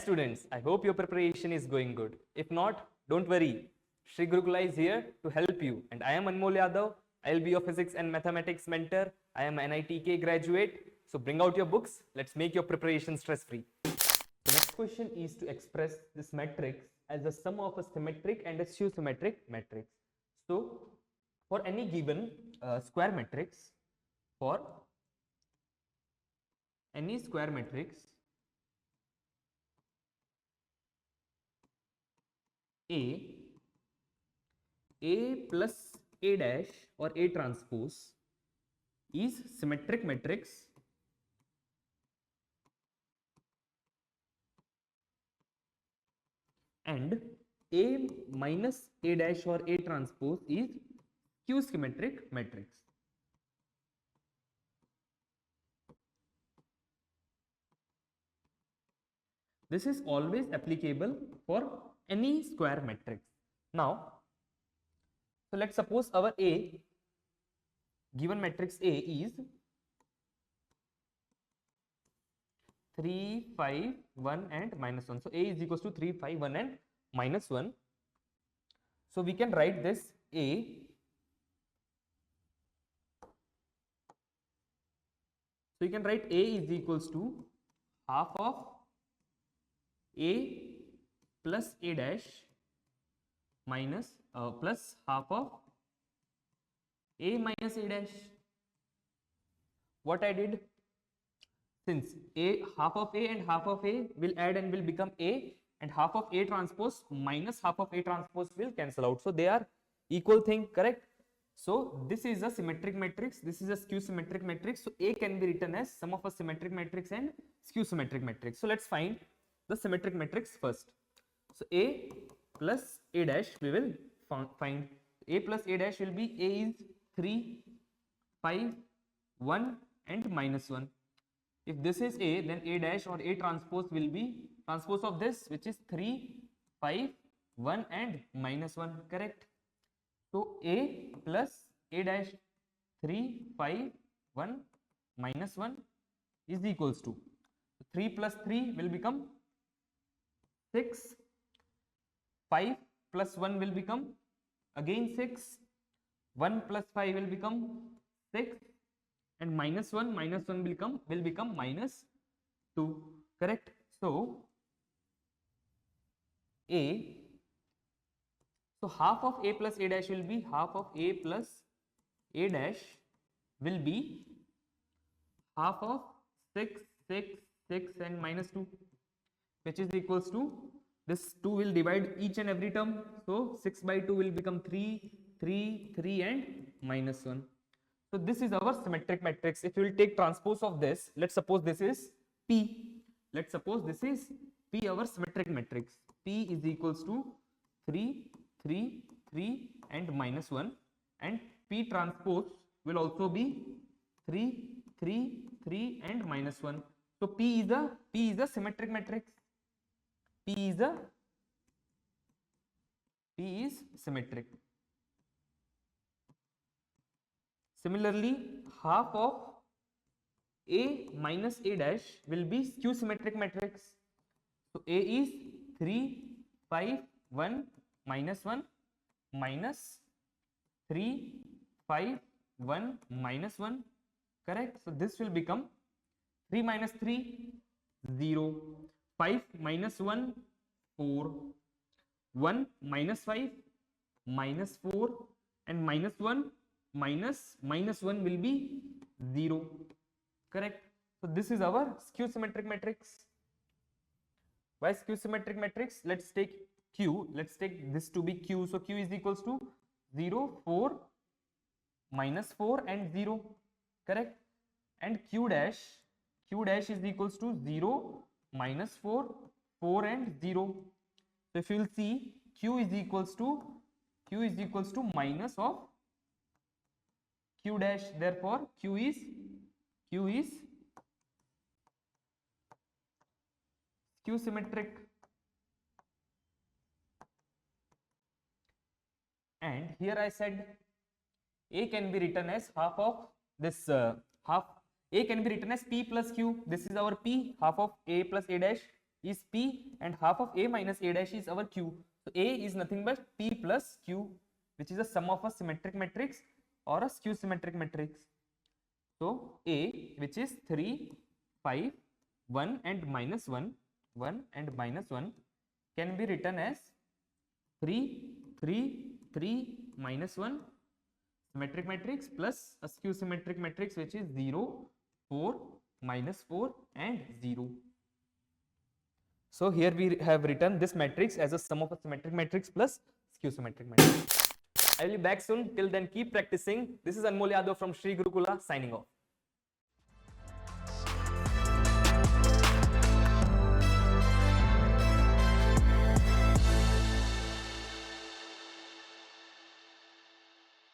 students, I hope your preparation is going good. If not, don't worry. Sri Gurukula is here to help you. And I am Anmol Yadav. I will be your physics and mathematics mentor. I am an NEET graduate. So bring out your books. Let's make your preparation stress-free. The next question is to express this matrix as the sum of a symmetric and a skew-symmetric matrix. So for any given square matrix, for any square matrix A plus A dash or A transpose is symmetric matrix and A minus A dash or A transpose is skew-symmetric matrix. This is always applicable for any square matrix. Now, so let's suppose our A, given matrix A is 3, 5, 1 and minus 1. So A is equals to 3, 5, 1 and minus 1. So we can write this A. So you can write A is equals to half of A plus A dash minus plus half of A minus A dash. What I did, since A, half of A and half of A will add and will become A, and half of A transpose minus half of A transpose will cancel out. So they are equal thing, correct? So this is a symmetric matrix, this is a skew-symmetric matrix. So A can be written as sum of a symmetric matrix and skew-symmetric matrix. So let's find the symmetric matrix first. So A plus A dash we will find. A plus A dash will be A is 3, 5, 1 and minus 1. If this is A, then A dash or A transpose will be transpose of this, which is 3, 5, 1 and minus 1, correct? So A plus A dash 3, 5, 1, minus 1 is equals to 3 plus 3 will become 6, 5 plus 1 will become again 6, 1 plus 5 will become 6 and minus 1 will become minus 2, correct? So A, so half of A plus A dash will be half of A plus A dash will be half of 6, 6, 6 and minus 2, which is equals to, this 2 will divide each and every term. So 6 by 2 will become 3, 3, 3 and minus 1. So this is our symmetric matrix. If you will take transpose of this, let's suppose this is P. Let's suppose this is P, our symmetric matrix. P is equals to 3, 3, 3 and minus 1, and P transpose will also be 3, 3, 3 and minus 1. So P is a symmetric matrix. P is symmetric. Similarly, half of A minus A dash will be skew-symmetric matrix. So A is 3, 5, 1, minus 1, minus 3, 5, 1, minus 1, correct? So this will become 3 minus 3, 0, 5 minus 1, 4, 1 minus 5, minus 4 and minus 1 minus 1 will be 0, correct? So this is our skew-symmetric matrix. Why skew-symmetric matrix? Let's take Q, let's take this to be Q. So Q is equals to 0, 4, minus 4 and 0, correct? And Q dash is equals to 0, minus 4, 4 and 0. So if you will see, Q is equals to minus of Q dash, therefore Q is skew-symmetric. And here I said A can be written as half of this A can be written as P plus Q. This is our P, half of A plus A dash is P and half of A minus A dash is our Q. So A is nothing but P plus Q, which is the sum of a symmetric matrix or a skew symmetric matrix. So A, which is 3, 5, 1 and minus 1, 1 and minus 1 can be written as 3, 3, 3 minus 1 symmetric matrix plus a skew symmetric matrix which is 0, 4, minus 4 and 0. So here we have written this matrix as a sum of a symmetric matrix plus skew symmetric matrix. I will be back soon. Till then, keep practicing. This is Anmol Yadav from Sri Gurukula signing off.